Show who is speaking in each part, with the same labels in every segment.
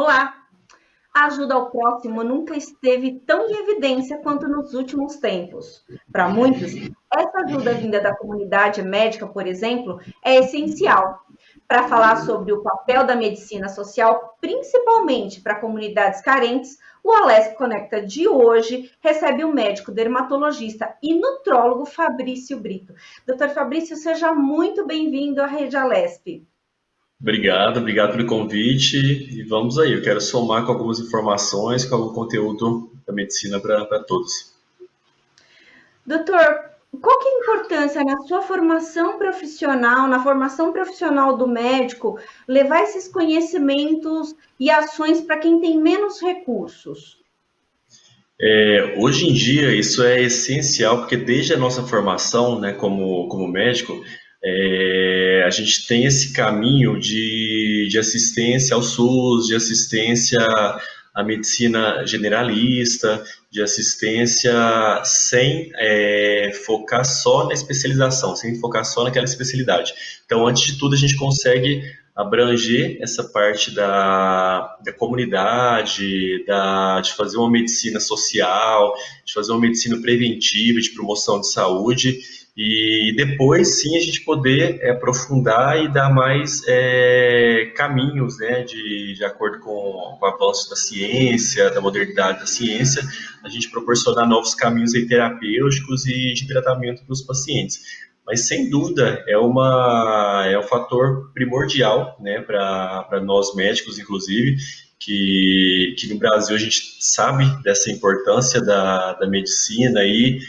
Speaker 1: Olá! A ajuda ao próximo nunca esteve tão em evidência quanto nos últimos tempos. Para muitos, essa ajuda vinda da comunidade médica, por exemplo, é essencial. Para falar sobre o papel da medicina social, principalmente para comunidades carentes, o Alesp Conecta de hoje recebe o médico dermatologista e nutrólogo Fabrício Brito. Doutor Fabrício, seja muito bem-vindo à Rede Alesp.
Speaker 2: Obrigado pelo convite e vamos aí. Eu quero somar com algumas informações, com algum conteúdo da medicina para todos.
Speaker 1: Doutor, qual que é a importância na sua formação profissional, na formação profissional do médico, levar esses conhecimentos e ações para quem tem menos recursos?
Speaker 2: Hoje em dia isso é essencial porque desde a nossa formação, né, como médico, a gente tem esse caminho de assistência ao SUS, de assistência à medicina generalista, de assistência sem focar só na especialização, sem focar só naquela especialidade. Então, antes de tudo, a gente consegue abranger essa parte da comunidade, de fazer uma medicina social, de fazer uma medicina preventiva, de promoção de saúde, e depois sim a gente poder aprofundar e dar mais caminhos, né, de acordo com o avanço da ciência, da modernidade da ciência, a gente proporcionar novos caminhos aí, terapêuticos e de tratamento para os pacientes. Mas, sem dúvida, é um fator primordial, né, para nós médicos, inclusive, que no Brasil a gente sabe dessa importância da medicina e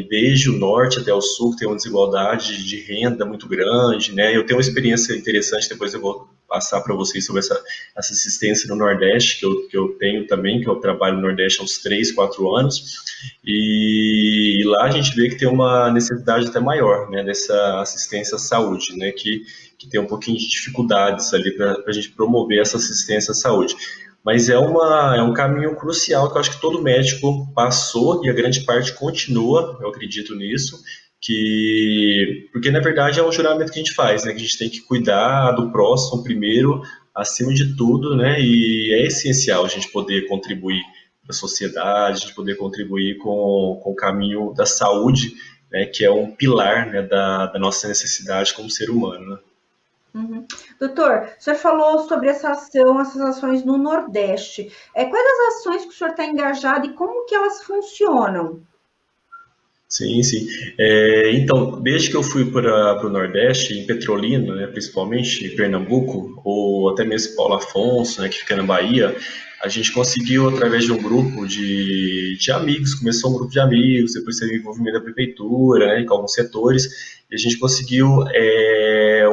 Speaker 2: desde o norte até o sul tem uma desigualdade de renda muito grande, né? Eu tenho uma experiência interessante, depois eu vou passar para vocês sobre essa assistência no Nordeste, que eu tenho também, que eu trabalho no Nordeste há uns 3, 4 anos, e lá a gente vê que tem uma necessidade até maior, né, dessa assistência à saúde, né, que tem um pouquinho de dificuldades ali para a gente promover essa assistência à saúde. Mas é um caminho crucial que eu acho que todo médico passou e a grande parte continua, eu acredito nisso, porque na verdade é um juramento que a gente faz, né, que a gente tem que cuidar do próximo primeiro, acima de tudo, né, e é essencial a gente poder contribuir para a sociedade, a gente poder contribuir com o caminho da saúde, né, que é um pilar, né, da nossa necessidade como ser humano, né?
Speaker 1: Uhum. Doutor, o senhor falou sobre essa ação, essas ações no Nordeste. Quais as ações que o senhor está engajado e como que elas funcionam?
Speaker 2: Sim, sim. Então, desde que eu fui para o Nordeste, em Petrolina, né, principalmente em Pernambuco, ou até mesmo Paulo Afonso, né, que fica na Bahia, a gente conseguiu, através de um grupo de amigos, começou um grupo de amigos, depois teve o envolvimento da prefeitura, né, com alguns setores, e a gente conseguiu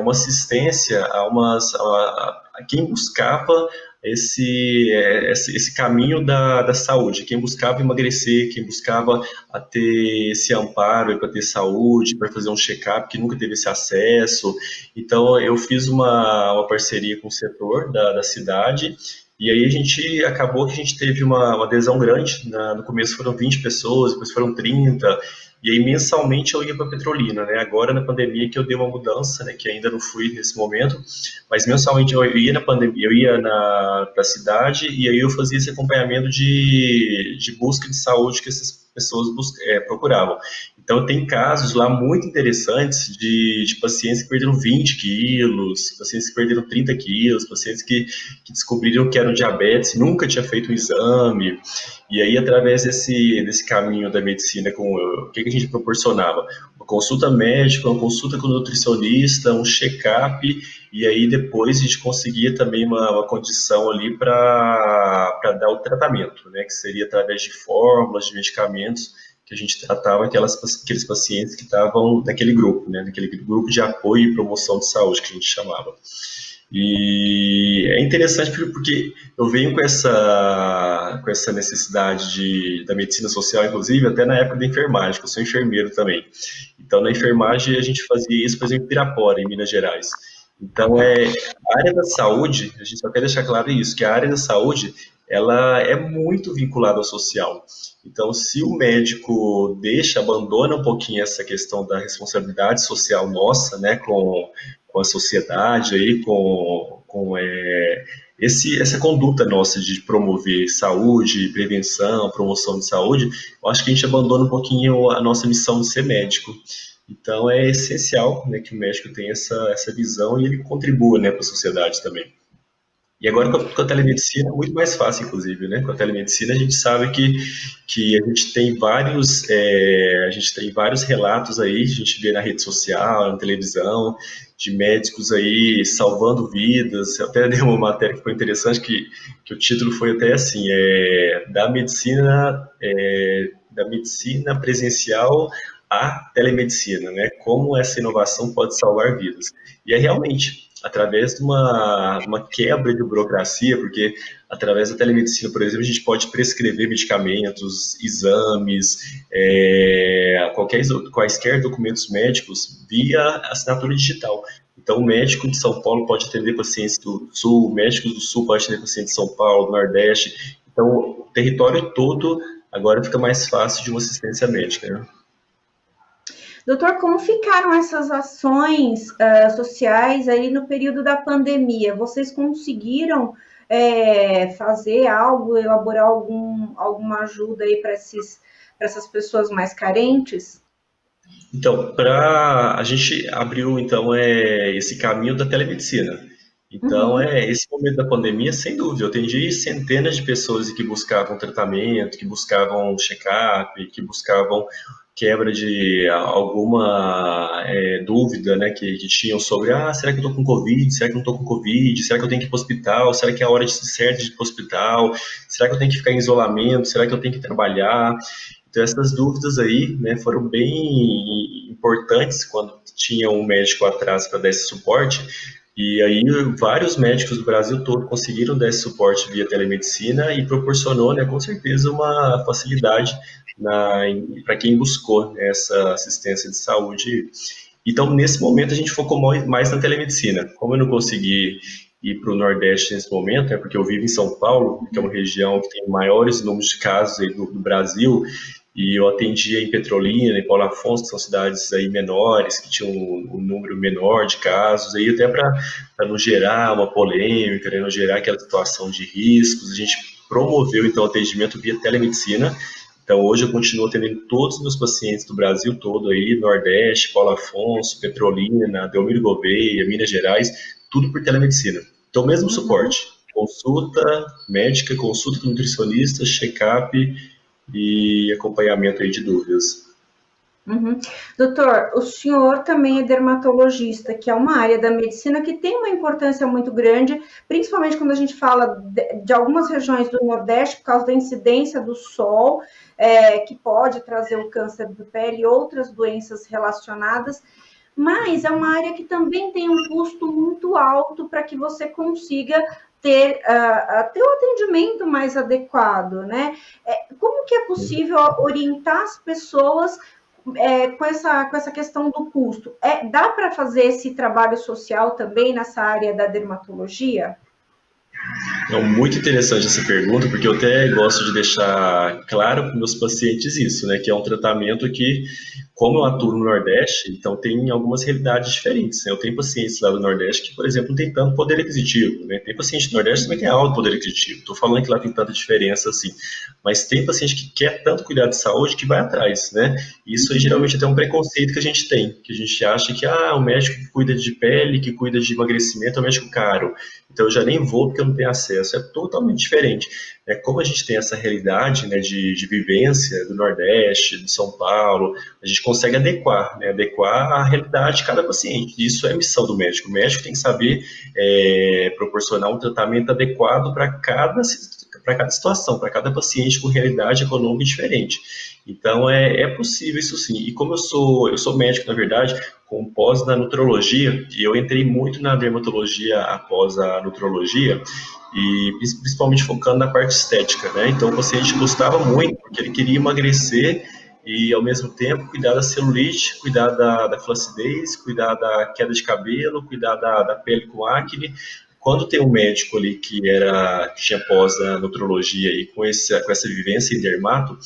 Speaker 2: uma assistência a quem buscava esse caminho da saúde, quem buscava emagrecer, quem buscava a ter esse amparo para ter saúde, para fazer um check-up, que nunca teve esse acesso. Então, eu fiz uma parceria com o setor da cidade, e aí acabou que a gente teve uma adesão grande. No começo foram 20 pessoas, depois foram 30, e aí mensalmente eu ia para Petrolina, né? Agora na pandemia que eu dei uma mudança, né? Que ainda não fui nesse momento, mas mensalmente eu ia na pandemia, eu ia para a cidade e aí eu fazia esse acompanhamento de busca de saúde que essas pessoas procuravam. Então, tem casos lá muito interessantes de pacientes que perderam 20 quilos, pacientes que perderam 30 quilos, pacientes que descobriram que eram diabetes, nunca tinha feito um exame. E aí, através desse caminho da medicina, o que a gente proporcionava? Uma consulta médica, uma consulta com o nutricionista, um check-up, e aí depois a gente conseguia também uma condição ali para dar o tratamento, né? Que seria através de fórmulas, de medicamentos, que a gente tratava aqueles pacientes que estavam naquele grupo, né? Naquele grupo de apoio e promoção de saúde, que a gente chamava. E é interessante porque eu venho com essa necessidade da medicina social, inclusive, até na época da enfermagem, que eu sou enfermeiro também. Então, na enfermagem, a gente fazia isso, por exemplo, em Pirapora, em Minas Gerais. Então, a área da saúde, a gente só quer deixar claro isso, que a área da saúde, ela é muito vinculada ao social. Então, se o médico abandona um pouquinho essa questão da responsabilidade social nossa, né, com a sociedade, aí, essa conduta nossa de promover saúde, prevenção, promoção de saúde, eu acho que a gente abandona um pouquinho a nossa missão de ser médico. Então é essencial, né, que o médico tenha essa visão e ele contribua, né, para a sociedade também. E agora com a telemedicina é muito mais fácil, inclusive, né? Com a telemedicina a gente sabe que a gente tem vários relatos aí, a gente vê na rede social, na televisão, de médicos aí salvando vidas. Eu até dei uma matéria que foi interessante, que o título foi até assim, da medicina presencial à telemedicina, né? Como essa inovação pode salvar vidas. E é realmente através de uma quebra de burocracia, porque através da telemedicina, por exemplo, a gente pode prescrever medicamentos, exames, quaisquer documentos médicos via assinatura digital. Então, o médico de São Paulo pode atender pacientes do Sul, médicos do Sul podem atender pacientes de São Paulo, do Nordeste. Então, o território todo agora fica mais fácil de uma assistência médica, né?
Speaker 1: Doutor, como ficaram essas ações sociais aí no período da pandemia? Vocês conseguiram fazer algo, elaborar alguma ajuda aí para essas pessoas mais carentes?
Speaker 2: Então, a gente abriu então esse caminho da telemedicina. Então,
Speaker 1: Uhum.
Speaker 2: esse momento da pandemia, sem dúvida, eu atendi centenas de pessoas que buscavam tratamento, que buscavam check-up, que buscavam quebra de alguma dúvida, né, que tinham sobre, será que eu estou com Covid? Será que eu não estou com Covid? Será que eu tenho que ir para o hospital? Será que é a hora certa de ir para o hospital? Será que eu tenho que ficar em isolamento? Será que eu tenho que trabalhar? Então, essas dúvidas aí, né, foram bem importantes quando tinha um médico atrás para dar esse suporte. E aí, vários médicos do Brasil todo conseguiram dar esse suporte via telemedicina e proporcionou, né, com certeza, uma facilidade para quem buscou, né, essa assistência de saúde. Então, nesse momento, a gente focou mais na telemedicina. Como eu não consegui ir para o Nordeste nesse momento, porque eu vivo em São Paulo, que é uma região que tem maiores números de casos aí do Brasil, e eu atendia em Petrolina, em Paulo Afonso, que são cidades aí menores, que tinham um número menor de casos, aí até para não gerar uma polêmica, né, não gerar aquela situação de riscos, a gente promoveu então o atendimento via telemedicina. Então hoje eu continuo atendendo todos os meus pacientes do Brasil todo aí, Nordeste, Paulo Afonso, Petrolina, Delmiro Gouveia, Minas Gerais, tudo por telemedicina. Então mesmo
Speaker 1: Uhum.
Speaker 2: suporte, consulta médica, consulta com nutricionista, check-up e acompanhamento aí de dúvidas.
Speaker 1: Uhum. Doutor, o senhor também é dermatologista, que é uma área da medicina que tem uma importância muito grande, principalmente quando a gente fala de algumas regiões do Nordeste, por causa da incidência do sol, que pode trazer o câncer de pele e outras doenças relacionadas, mas é uma área que também tem um custo muito alto para que você consiga ter o atendimento mais adequado, né? Como que é possível orientar as pessoas com essa questão do custo? Dá para fazer esse trabalho social também nessa área da dermatologia?
Speaker 2: É muito interessante essa pergunta, porque eu até gosto de deixar claro para meus pacientes isso, né? Que é um tratamento que, como eu atuo no Nordeste, então tem algumas realidades diferentes, né? Eu tenho pacientes lá do Nordeste que, por exemplo, não tem tanto poder aquisitivo, né? Tem paciente do Nordeste que também tem alto poder aquisitivo. Estou falando que lá tem tanta diferença assim, mas tem paciente que quer tanto cuidar de saúde que vai atrás, né? E isso aí
Speaker 1: Uhum.
Speaker 2: geralmente até um preconceito que a gente tem, que a gente acha que o médico que cuida de pele, que cuida de emagrecimento é um médico caro. Então eu já nem vou porque eu não tenho acesso. É totalmente diferente. Como a gente tem essa realidade, né, de vivência do Nordeste, de São Paulo, a gente consegue adequar, né, adequar à realidade de cada paciente. Isso é missão do médico. O médico tem que saber proporcionar um tratamento adequado para cada situação, para cada paciente com realidade econômica diferente. Então é possível isso sim. E como eu sou médico, na verdade, com pós na nutrologia, e eu entrei muito na dermatologia após a nutrologia, e principalmente focando na parte estética, né? Então o paciente gostava muito, porque ele queria emagrecer e ao mesmo tempo cuidar da celulite, cuidar da flacidez, cuidar da queda de cabelo, cuidar da pele com acne. Quando tem um médico ali que tinha pós na nutrologia e com essa vivência em dermato,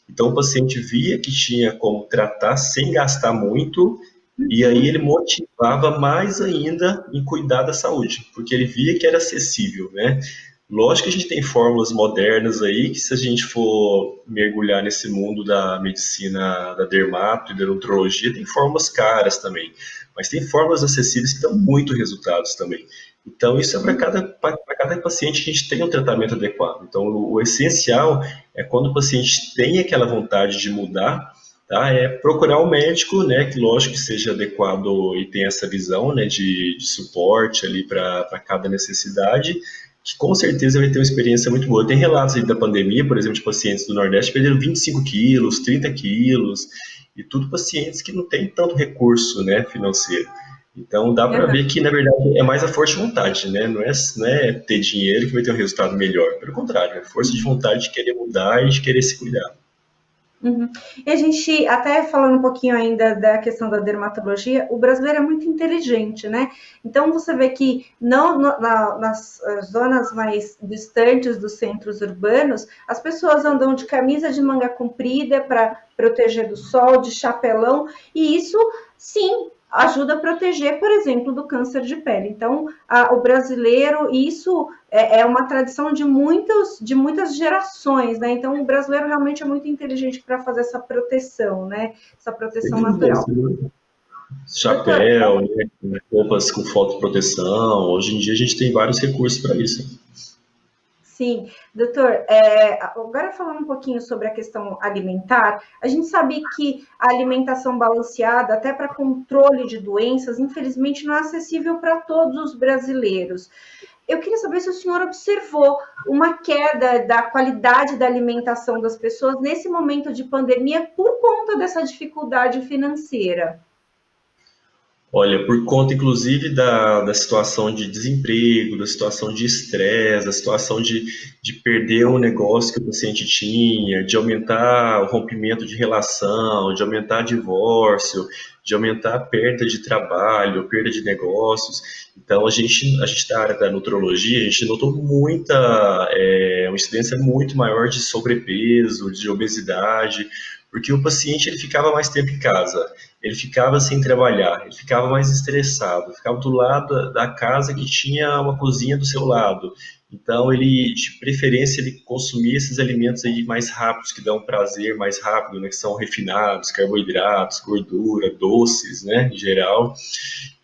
Speaker 2: então o paciente via que tinha como tratar sem gastar muito E aí ele motivava mais ainda em cuidar da saúde, porque ele via que era acessível, né? Lógico que a gente tem fórmulas modernas aí, que se a gente for mergulhar nesse mundo da medicina, da dermato e da nutrologia, tem fórmulas caras também. Mas tem fórmulas acessíveis que dão muito resultados também. Então, isso é para cada paciente que a gente tem um tratamento adequado. Então, o essencial é quando o paciente tem aquela vontade de mudar, tá? É procurar um médico, né, que lógico que seja adequado e tenha essa visão, né, de suporte ali para cada necessidade, que com certeza vai ter uma experiência muito boa. Tem relatos aí da pandemia, por exemplo, de pacientes do Nordeste que perderam 25 quilos, 30 quilos, e tudo pacientes que não têm tanto recurso, né, financeiro. Então dá para ver que, na verdade, é mais a força de vontade, né? Não é ter dinheiro que vai ter um resultado melhor. Pelo contrário, é força de vontade de querer mudar e de querer se cuidar.
Speaker 1: Uhum. E a gente, até falando um pouquinho ainda da questão da dermatologia, o brasileiro é muito inteligente, né? Então você vê que não nas zonas mais distantes dos centros urbanos, as pessoas andam de camisa de manga comprida para proteger do sol, de chapelão, e isso sim ajuda a proteger, por exemplo, do câncer de pele. Então, o brasileiro, isso é uma tradição de muitas gerações, né? Então, o brasileiro realmente é muito inteligente para fazer essa proteção, né? Essa proteção natural. Doutor,
Speaker 2: Chapéu, né, roupas com fotoproteção. Hoje em dia a gente tem vários recursos para isso.
Speaker 1: sim, doutor, agora falando um pouquinho sobre a questão alimentar, a gente sabe que a alimentação balanceada, até para controle de doenças, infelizmente não é acessível para todos os brasileiros. Eu queria saber se o senhor observou uma queda da qualidade da alimentação das pessoas nesse momento de pandemia por conta dessa dificuldade financeira.
Speaker 2: Olha, por conta inclusive da situação de desemprego, da situação de estresse, da situação de perder um negócio que o paciente tinha, de aumentar o rompimento de relação, de aumentar divórcio, de aumentar a perda de trabalho, perda de negócios. Então, a gente da área da nutrologia, a gente notou uma incidência muito maior de sobrepeso, de obesidade, porque o paciente ele ficava mais tempo em casa, ele ficava sem trabalhar, ele ficava mais estressado, ficava do lado da casa que tinha uma cozinha do seu lado. Então, ele, de preferência, ele consumia esses alimentos aí mais rápidos, que dão prazer mais rápido, né, que são refinados, carboidratos, gordura, doces, né, em geral.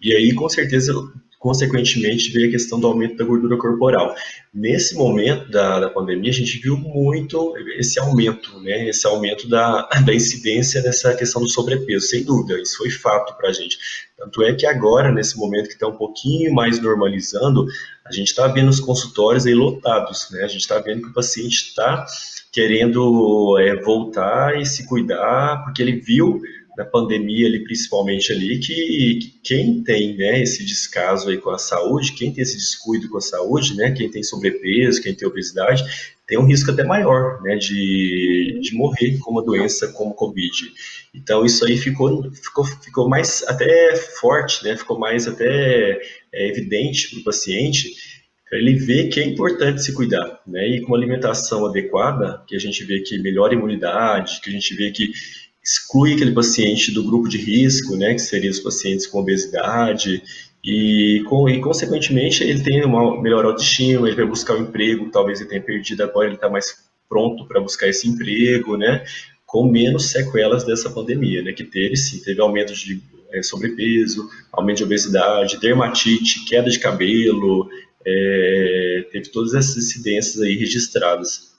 Speaker 2: E aí, com certeza, consequentemente, veio a questão do aumento da gordura corporal. Nesse momento da pandemia, a gente viu muito esse aumento, né? Esse aumento da incidência dessa questão do sobrepeso, sem dúvida, isso foi fato para a gente. Tanto é que agora, nesse momento que está um pouquinho mais normalizando, a gente está vendo os consultórios aí lotados, né? A gente está vendo que o paciente está querendo voltar e se cuidar, porque ele viu na pandemia ali, principalmente ali, que quem tem, né, esse descaso aí com a saúde, quem tem esse descuido com a saúde, né, quem tem sobrepeso, quem tem obesidade, tem um risco até maior, né, de morrer com uma doença como Covid. Então, isso aí ficou mais até forte, né, ficou mais até evidente para o paciente, para ele ver que é importante se cuidar, né, e com uma alimentação adequada, que a gente vê que melhora a imunidade, que a gente vê que exclui aquele paciente do grupo de risco, né, que seriam os pacientes com obesidade, consequentemente, ele tem uma melhor autoestima, ele vai buscar um emprego, talvez ele tenha perdido agora, ele está mais pronto para buscar esse emprego, né, com menos sequelas dessa pandemia, né, que teve, sim, teve aumento de sobrepeso, aumento de obesidade, dermatite, queda de cabelo, teve todas essas incidências aí registradas.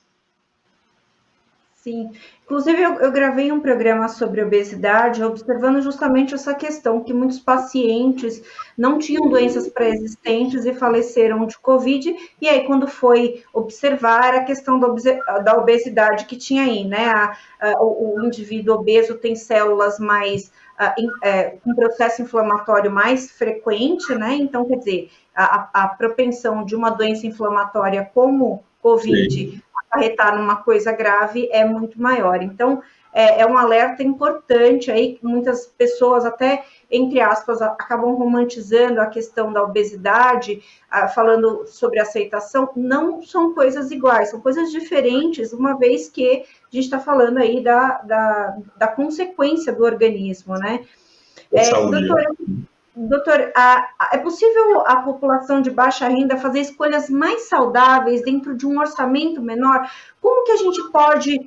Speaker 1: Sim, inclusive eu gravei um programa sobre obesidade, observando justamente essa questão que muitos pacientes não tinham doenças pré-existentes e faleceram de Covid, e aí quando foi observar a questão da obesidade que tinha aí, né? O indivíduo obeso tem células mais com processo inflamatório mais frequente, né? Então, quer dizer, a propensão de uma doença inflamatória como Covid
Speaker 2: Sim.
Speaker 1: acarretar numa coisa grave é muito maior. Então, é um alerta importante aí, que muitas pessoas até, entre aspas, acabam romantizando a questão da obesidade, falando sobre aceitação, não são coisas iguais, são coisas diferentes, uma vez que a gente está falando aí da consequência do organismo, né?
Speaker 2: Da saúde, né?
Speaker 1: Doutor, doutor, é possível a população de baixa renda fazer escolhas mais saudáveis dentro de um orçamento menor? Como que a gente pode,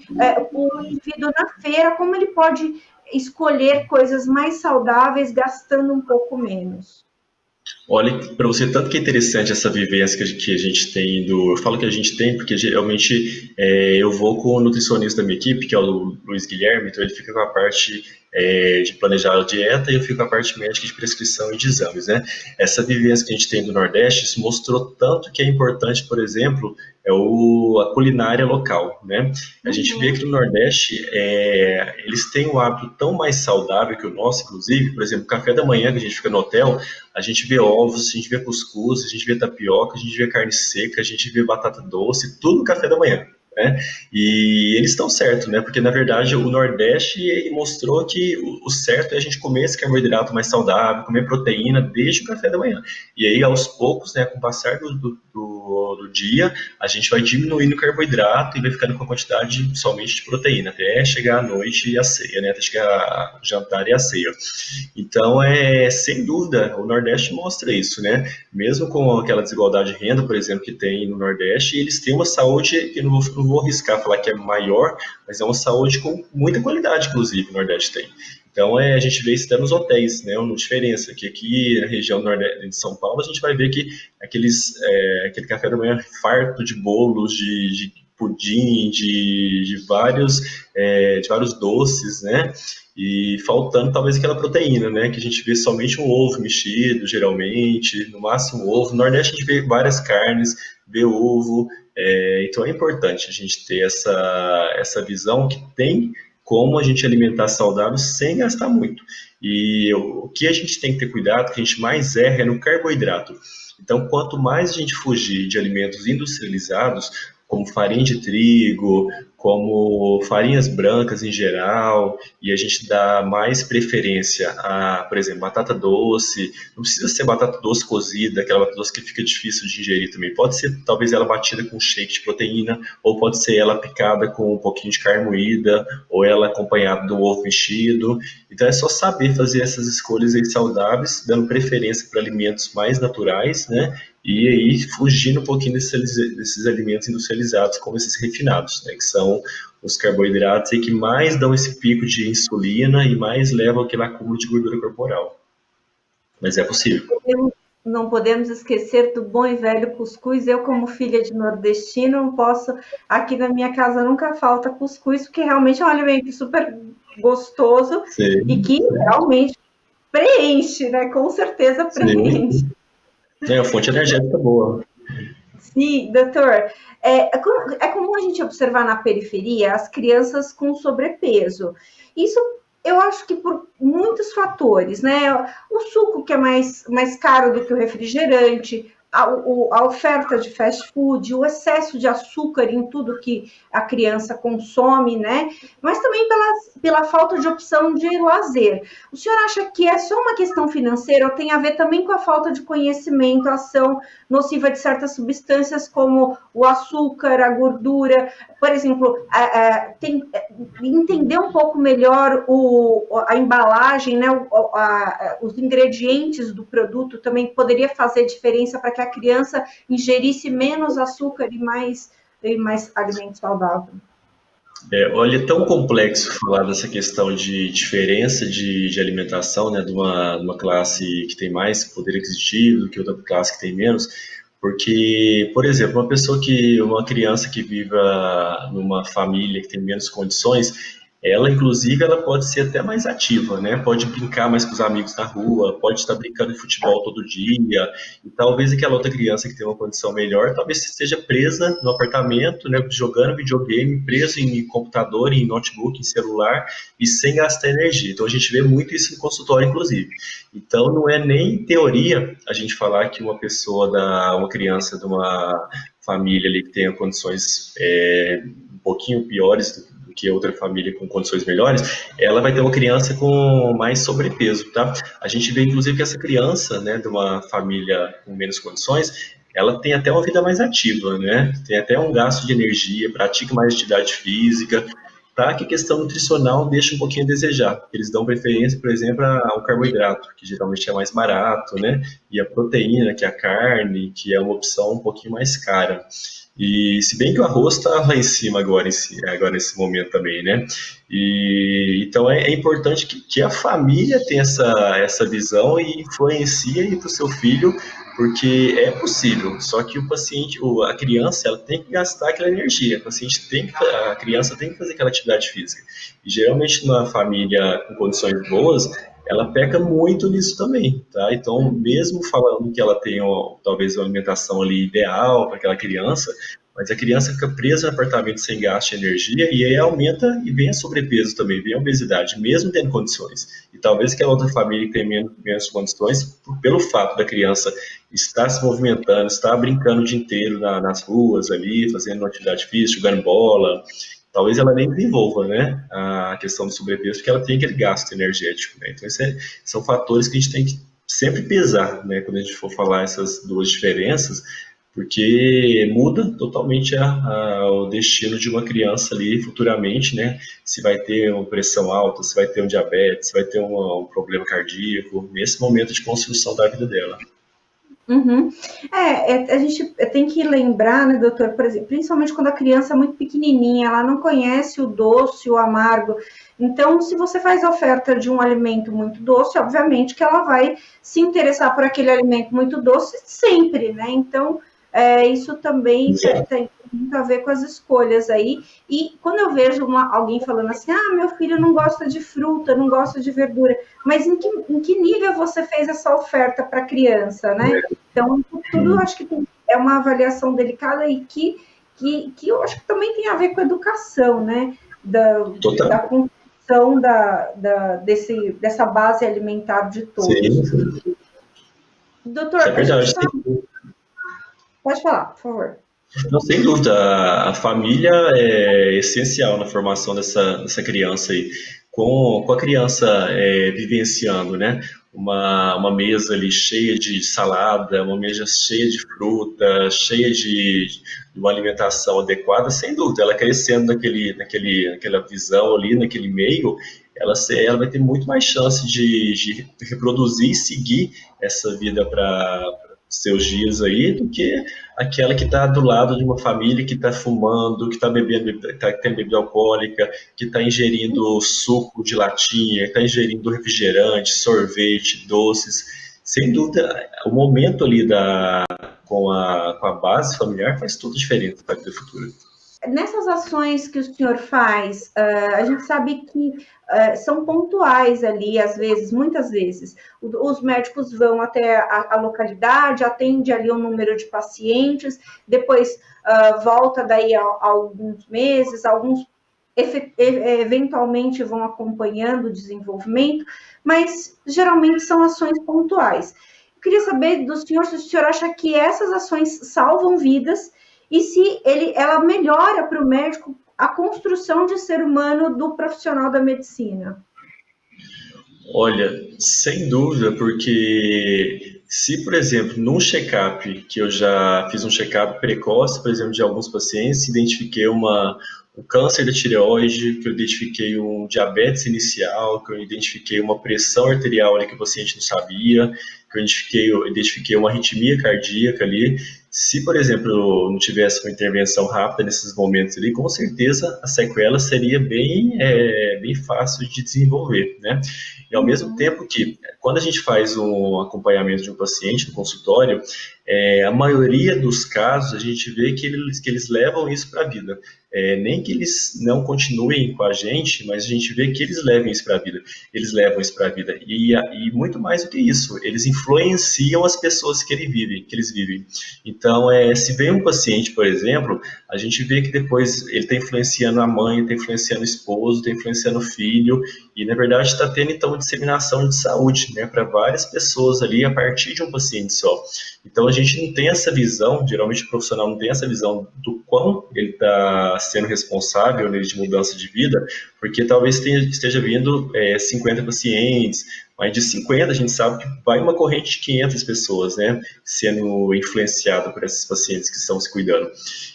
Speaker 1: o indivíduo na feira, como ele pode escolher coisas mais saudáveis gastando um pouco menos?
Speaker 2: Olha, para você, tanto que é interessante essa vivência que a gente tem eu falo que a gente tem porque geralmente eu vou com o nutricionista da minha equipe, que é o Luiz Guilherme, então ele fica com a parte de planejar a dieta e eu fico com a parte médica de prescrição e de exames, né? Essa vivência que a gente tem do Nordeste, isso mostrou tanto que é importante, por exemplo, a culinária local, né? A gente vê que no Nordeste eles têm um hábito tão mais saudável que o nosso, inclusive, por exemplo, o café da manhã que a gente fica no hotel, a gente vê ovos, a gente vê cuscuz, a gente vê tapioca, a gente vê carne seca, a gente vê batata doce, tudo no café da manhã, né? E eles estão certos, né? Porque na verdade o Nordeste mostrou que o certo é a gente comer esse carboidrato mais saudável, comer proteína desde o café da manhã. E aí aos poucos, né, com o passar do dia, a gente vai diminuindo o carboidrato e vai ficando com a quantidade somente de proteína, até chegar à noite e a ceia, né? Até chegar o jantar e a ceia. Então, sem dúvida, o Nordeste mostra isso, né? Mesmo com aquela desigualdade de renda, por exemplo, que tem no Nordeste, eles têm uma saúde, que eu não vou arriscar falar que é maior, mas é uma saúde com muita qualidade, inclusive, o Nordeste tem. Então, a gente vê isso até nos hotéis, né? Uma diferença, que aqui na região Nordeste de São Paulo, a gente vai ver que aquele café da manhã farto de bolos, de pudim, de vários doces, né? E faltando talvez aquela proteína, né? Que a gente vê somente um ovo mexido, geralmente, no máximo um ovo. No Nordeste a gente vê várias carnes, vê ovo. Então é importante a gente ter essa visão que tem como a gente alimentar saudável sem gastar muito. E o que a gente tem que ter cuidado, que a gente mais erra é no carboidrato. Então, quanto mais a gente fugir de alimentos industrializados, como farinha de trigo, como farinhas brancas em geral, e a gente dá mais preferência a, por exemplo, batata doce. Não precisa ser batata doce cozida, aquela batata doce que fica difícil de ingerir também. Pode ser, talvez, ela batida com shake de proteína, ou pode ser ela picada com um pouquinho de carne moída, ou ela acompanhada do ovo mexido. Então é só saber fazer essas escolhas aí saudáveis, dando preferência para alimentos mais naturais, né? E aí fugindo um pouquinho desses alimentos industrializados, como esses refinados, né? Que são os carboidratos aí que mais dão esse pico de insulina e mais levam aquele acúmulo de gordura corporal. Mas é possível.
Speaker 1: Não podemos esquecer do bom e velho cuscuz. Eu, como filha de nordestino, não posso. Aqui na minha casa nunca falta cuscuz, porque realmente é um alimento super gostoso. Sim. E que realmente preenche, né? Com certeza preenche. Sim.
Speaker 2: É uma fonte energética boa.
Speaker 1: Sim, doutor. É comum a gente observar na periferia as crianças com sobrepeso. Isso eu acho que por muitos fatores, né? O suco que é mais caro do que o refrigerante, a oferta de fast food, o excesso de açúcar em tudo que a criança consome, né? Mas também pela falta de opção de lazer. O senhor acha que é só uma questão financeira ou tem a ver também com a falta de conhecimento, a ação nociva de certas substâncias como o açúcar, a gordura? Por exemplo, entender um pouco melhor a embalagem, né? Os ingredientes do produto também poderia fazer diferença para que a criança ingerisse menos açúcar e mais alimento saudável.
Speaker 2: Olha, é tão complexo falar dessa questão de diferença de alimentação, né, de uma classe que tem mais poder aquisitivo do que outra classe que tem menos, porque, por exemplo, uma criança que viva numa família que tem menos condições, ela, inclusive, ela pode ser até mais ativa, né? Pode brincar mais com os amigos na rua, pode estar brincando de futebol todo dia, e talvez aquela outra criança que tem uma condição melhor, talvez esteja presa no apartamento, né? Jogando videogame, preso em computador, em notebook, em celular, e sem gastar energia. Então, a gente vê muito isso no consultório, inclusive. Então, não é nem teoria a gente falar que uma criança de uma família ali que tenha condições um pouquinho piores do que outra família com condições melhores, ela vai ter uma criança com mais sobrepeso, tá? A gente vê, inclusive, que essa criança, né, de uma família com menos condições, ela tem até uma vida mais ativa, né? Tem até um gasto de energia, pratica mais atividade física. tá? Que a questão nutricional deixa um pouquinho a desejar. Eles dão preferência, por exemplo, ao carboidrato, que geralmente é mais barato, né? E a proteína, que é a carne, que é uma opção um pouquinho mais cara. E se bem que o arroz está lá em cima agora, agora nesse momento também, né? E então é importante que a família tenha essa visão e influencie para o seu filho, porque é possível. Só que o paciente, a criança, ela tem que gastar aquela energia. A criança tem que fazer aquela atividade física. E geralmente na família com condições boas, ela peca muito nisso também, tá? Então, mesmo falando que ela tem talvez uma alimentação ali ideal para aquela criança, mas a criança fica presa no apartamento sem gasto de energia e aí aumenta e vem a sobrepeso também, vem a obesidade, mesmo tendo condições. E talvez aquela outra família que tem menos condições, pelo fato da criança estar se movimentando, estar brincando o dia inteiro nas ruas ali, fazendo uma atividade física, jogando bola, talvez ela nem desenvolva, né, a questão do sobrepeso, porque ela tem aquele gasto energético, né? Então, são fatores que a gente tem que sempre pesar, né, quando a gente for falar essas duas diferenças, porque muda totalmente o destino de uma criança ali futuramente, né? Se vai ter uma pressão alta, se vai ter um diabetes, se vai ter um problema cardíaco, nesse momento de construção da vida dela.
Speaker 1: Uhum. A gente tem que lembrar, né, doutor, por exemplo, principalmente quando a criança é muito pequenininha, ela não conhece o doce, o amargo. Então, se você faz a oferta de um alimento muito doce, obviamente que ela vai se interessar por aquele alimento muito doce sempre, né? Então, isso também tem muito a ver com as escolhas aí. E quando eu vejo alguém falando assim, meu filho não gosta de fruta, não gosta de verdura, mas em que nível você fez essa oferta para a criança, né? Então, tudo acho que é uma avaliação delicada e que eu acho que também tem a ver com a educação, né? Da construção dessa base alimentar de todos.
Speaker 2: Sim.
Speaker 1: Doutor,
Speaker 2: é verdade.
Speaker 1: Pode falar, por favor.
Speaker 2: Não, sem dúvida, a família é essencial na formação dessa criança aí. Com a criança vivenciando, né, uma mesa ali cheia de salada, uma mesa cheia de fruta, cheia de uma alimentação adequada, sem dúvida, ela crescendo naquela visão ali, naquele meio, ela vai ter muito mais chance de reproduzir e seguir essa vida para seus dias aí do que aquela que está do lado de uma família que está fumando, que está bebendo, tá tendo bebida alcoólica, que está ingerindo suco de latinha, que está ingerindo refrigerante, sorvete, doces. Sem dúvida, o momento ali com a base familiar faz tudo diferente para a vida futura.
Speaker 1: Nessas ações que o senhor faz, a gente sabe que são pontuais ali, às vezes, muitas vezes. Os médicos vão até a localidade, atende ali um número de pacientes, depois volta daí a alguns meses, alguns eventualmente vão acompanhando o desenvolvimento, mas geralmente são ações pontuais. Eu queria saber do senhor se o senhor acha que essas ações salvam vidas e se ela melhora para o médico a construção de ser humano do profissional da medicina.
Speaker 2: Olha, sem dúvida, porque se, por exemplo, num check-up, que eu já fiz um check-up precoce, por exemplo, de alguns pacientes, identifiquei um câncer da tireoide, que eu identifiquei um diabetes inicial, que eu identifiquei uma pressão arterial ali que o paciente não sabia, que eu identifiquei uma arritmia cardíaca ali. Se, por exemplo, não tivesse uma intervenção rápida nesses momentos ali, com certeza a sequela seria bem fácil de desenvolver, né? E ao mesmo tempo que, quando a gente faz um acompanhamento de um paciente no consultório, a maioria dos casos a gente vê que eles levam isso para a vida. Nem que eles não continuem com a gente, mas a gente vê que eles levam isso para a vida. Eles levam isso para a vida. E muito mais do que isso, eles influenciam as pessoas que eles vivem. Então, se vem um paciente, por exemplo, a gente vê que depois ele está influenciando a mãe, está influenciando o esposo, está influenciando o filho, e na verdade está tendo então uma disseminação de saúde, né, para várias pessoas ali a partir de um paciente só. Então a gente não tem essa visão, geralmente o profissional não tem essa visão do quão ele está sendo responsável, né, de mudança de vida, porque talvez esteja vindo 50 pacientes, mas de 50 a gente sabe que vai uma corrente de 500 pessoas, né, sendo influenciada por esses pacientes que estão se cuidando.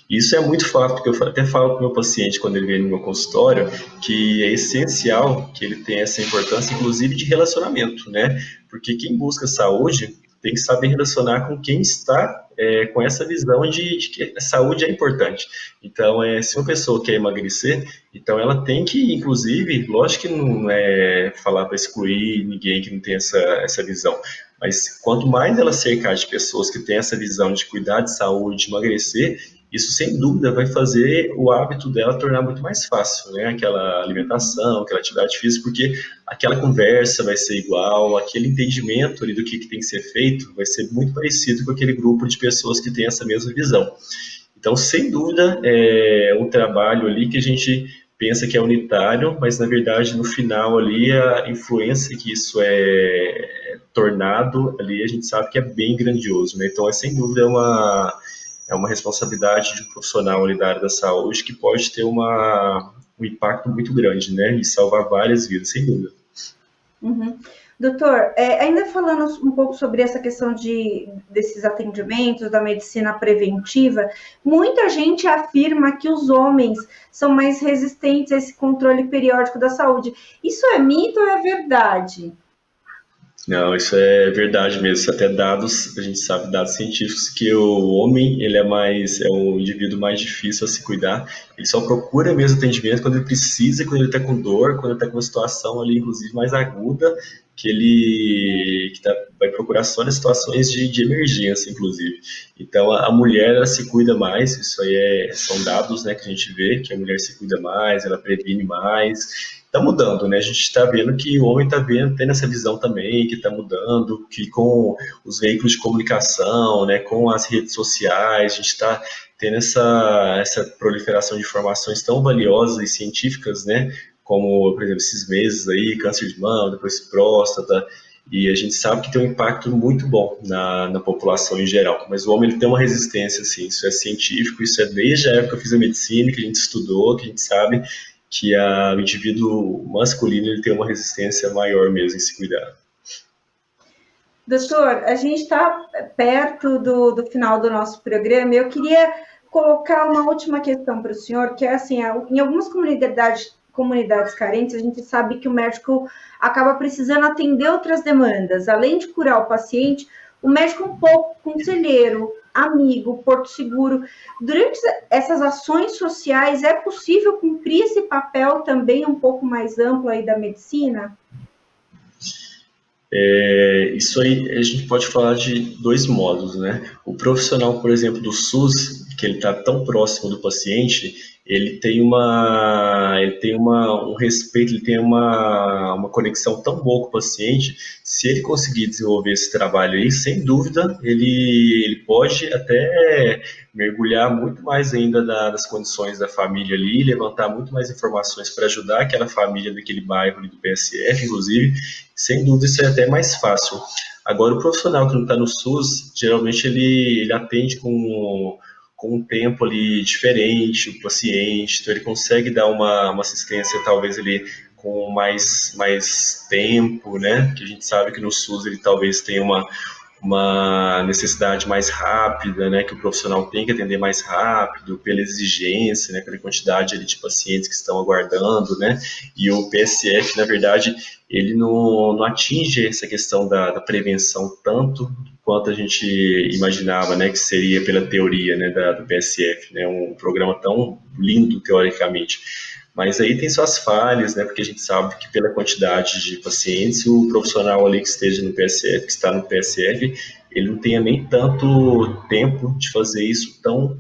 Speaker 2: Isso é muito fato, porque eu até falo para o meu paciente quando ele vem no meu consultório, que é essencial que ele tenha essa importância, inclusive de relacionamento, né, porque quem busca saúde tem que saber relacionar com quem está com essa visão de que a saúde é importante. Então, se uma pessoa quer emagrecer, então ela tem que, inclusive, lógico que não é falar para excluir ninguém que não tem essa visão, mas quanto mais ela cercar de pessoas que têm essa visão de cuidar de saúde, de emagrecer, isso sem dúvida vai fazer o hábito dela tornar muito mais fácil, né? Aquela alimentação, aquela atividade física, porque aquela conversa vai ser igual, aquele entendimento ali do que tem que ser feito vai ser muito parecido com aquele grupo de pessoas que tem essa mesma visão. Então, sem dúvida, é um trabalho ali que a gente pensa que é unitário, mas na verdade no final ali a influência que isso é tornado ali a gente sabe que é bem grandioso, né? Então, sem dúvida é uma responsabilidade de um profissional ali da área da saúde que pode ter um impacto muito grande, né? E salvar várias vidas, sem dúvida.
Speaker 1: Uhum. Doutor, ainda falando um pouco sobre essa questão desses atendimentos, da medicina preventiva, muita gente afirma que os homens são mais resistentes a esse controle periódico da saúde. Isso é mito ou é verdade?
Speaker 2: Não, isso é verdade mesmo. Até dados, a gente sabe, dados científicos, que o homem, ele é um indivíduo mais difícil a se cuidar. Ele só procura mesmo atendimento quando ele precisa, quando ele está com dor, quando ele está com uma situação ali, inclusive, mais aguda, vai procurar só nas situações de emergência, inclusive. Então, a mulher, ela se cuida mais, isso aí são dados, né, que a gente vê, que a mulher se cuida mais, ela previne mais. Está mudando, né? A gente está vendo que o homem está tendo essa visão também, que está mudando, que com os veículos de comunicação, né, com as redes sociais, a gente está tendo essa proliferação de informações tão valiosas e científicas, né, como, por exemplo, esses meses aí, câncer de mama, depois próstata, e a gente sabe que tem um impacto muito bom na população em geral, mas o homem ele tem uma resistência, assim, isso é científico, isso é desde a época que eu fiz a medicina, que a gente estudou, que a gente sabe que o indivíduo masculino ele tem uma resistência maior mesmo em se cuidar.
Speaker 1: Doutor, a gente está perto do final do nosso programa e eu queria colocar uma última questão para o senhor, que é assim, em algumas comunidades carentes, a gente sabe que o médico acaba precisando atender outras demandas. Além de curar o paciente, o médico é um pouco conselheiro, amigo, porto seguro. Durante essas ações sociais, é possível cumprir esse papel também um pouco mais amplo aí da medicina?
Speaker 2: Isso aí a gente pode falar de dois modos, né? O profissional, por exemplo, do SUS, que ele está tão próximo do paciente, um respeito, ele tem uma conexão tão boa com o paciente. Se ele conseguir desenvolver esse trabalho aí, sem dúvida, ele pode até mergulhar muito mais ainda das condições da família ali, levantar muito mais informações para ajudar aquela família daquele bairro ali do PSF, inclusive. Sem dúvida, isso é até mais fácil. Agora, o profissional que não está no SUS, geralmente ele atende com um tempo ali diferente, o paciente, então ele consegue dar uma assistência talvez ali com mais tempo, né? Que a gente sabe que no SUS ele talvez tenha uma necessidade mais rápida, né, que o profissional tem que atender mais rápido, pela exigência, né, pela quantidade ali de pacientes que estão aguardando, né, e o PSF, na verdade, ele não atinge essa questão da prevenção tanto quanto a gente imaginava, né, que seria pela teoria, né, do PSF, né, um programa tão lindo teoricamente. Mas aí tem suas falhas, né? Porque a gente sabe que pela quantidade de pacientes, o profissional ali que esteja no PSF, que está no PSF, ele não tenha nem tanto tempo de fazer isso com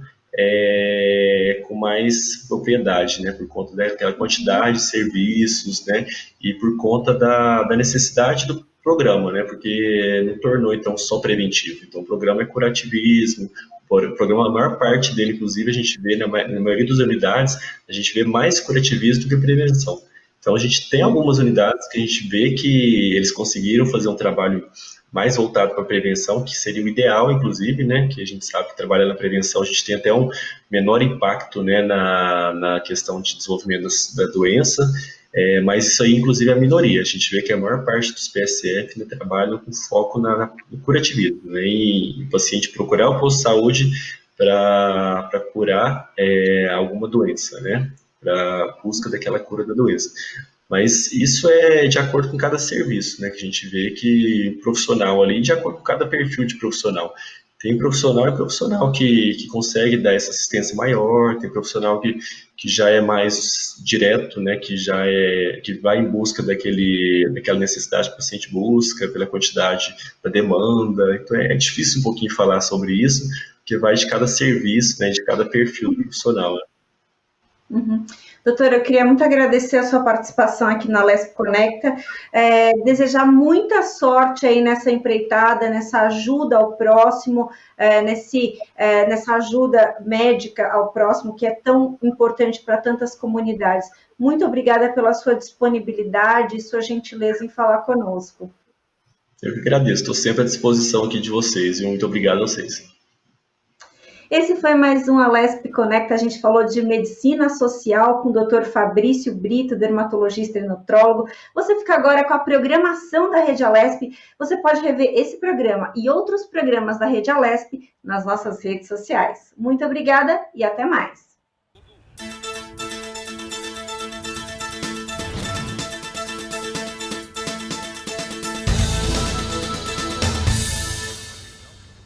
Speaker 2: mais propriedade, né? Por conta daquela quantidade de serviços, né? E por conta da necessidade do programa, né? Porque não tornou então só preventivo. Então o programa é curativismo. O programa, a maior parte dele, inclusive, a gente vê na maioria das unidades, a gente vê mais curativismo do que prevenção. Então, a gente tem algumas unidades que a gente vê que eles conseguiram fazer um trabalho mais voltado para a prevenção, que seria o ideal, inclusive, né, que a gente sabe que trabalhando na prevenção a gente tem até um menor impacto, né, na questão de desenvolvimento da doença, Mas isso aí, inclusive, é a minoria. A gente vê que a maior parte dos PSF, né, trabalham com foco no curativismo, né, em o paciente procurar o posto de saúde para curar alguma doença, né, para busca daquela cura da doença. Mas isso é de acordo com cada serviço, né, que a gente vê que profissional ali, de acordo com cada perfil de profissional. Tem profissional e profissional que consegue dar essa assistência maior, tem profissional que já é mais direto, né, que vai em busca daquela necessidade que o paciente busca, pela quantidade da demanda. Então é difícil um pouquinho falar sobre isso, porque vai de cada serviço, né, de cada perfil do profissional. Né?
Speaker 1: Uhum. Doutora, eu queria muito agradecer a sua participação aqui na Lesp Conecta, desejar muita sorte aí nessa empreitada, nessa ajuda ao próximo, nessa ajuda médica ao próximo, que é tão importante para tantas comunidades. Muito obrigada pela sua disponibilidade e sua gentileza em falar conosco.
Speaker 2: Eu que agradeço, estou sempre à disposição aqui de vocês, e muito obrigado a vocês.
Speaker 1: Esse foi mais um Alesp Conecta. A gente falou de medicina social com o Dr. Fabrício Brito, dermatologista e nutrólogo. Você fica agora com a programação da Rede Alesp. Você pode rever esse programa e outros programas da Rede Alesp nas nossas redes sociais. Muito obrigada e até mais.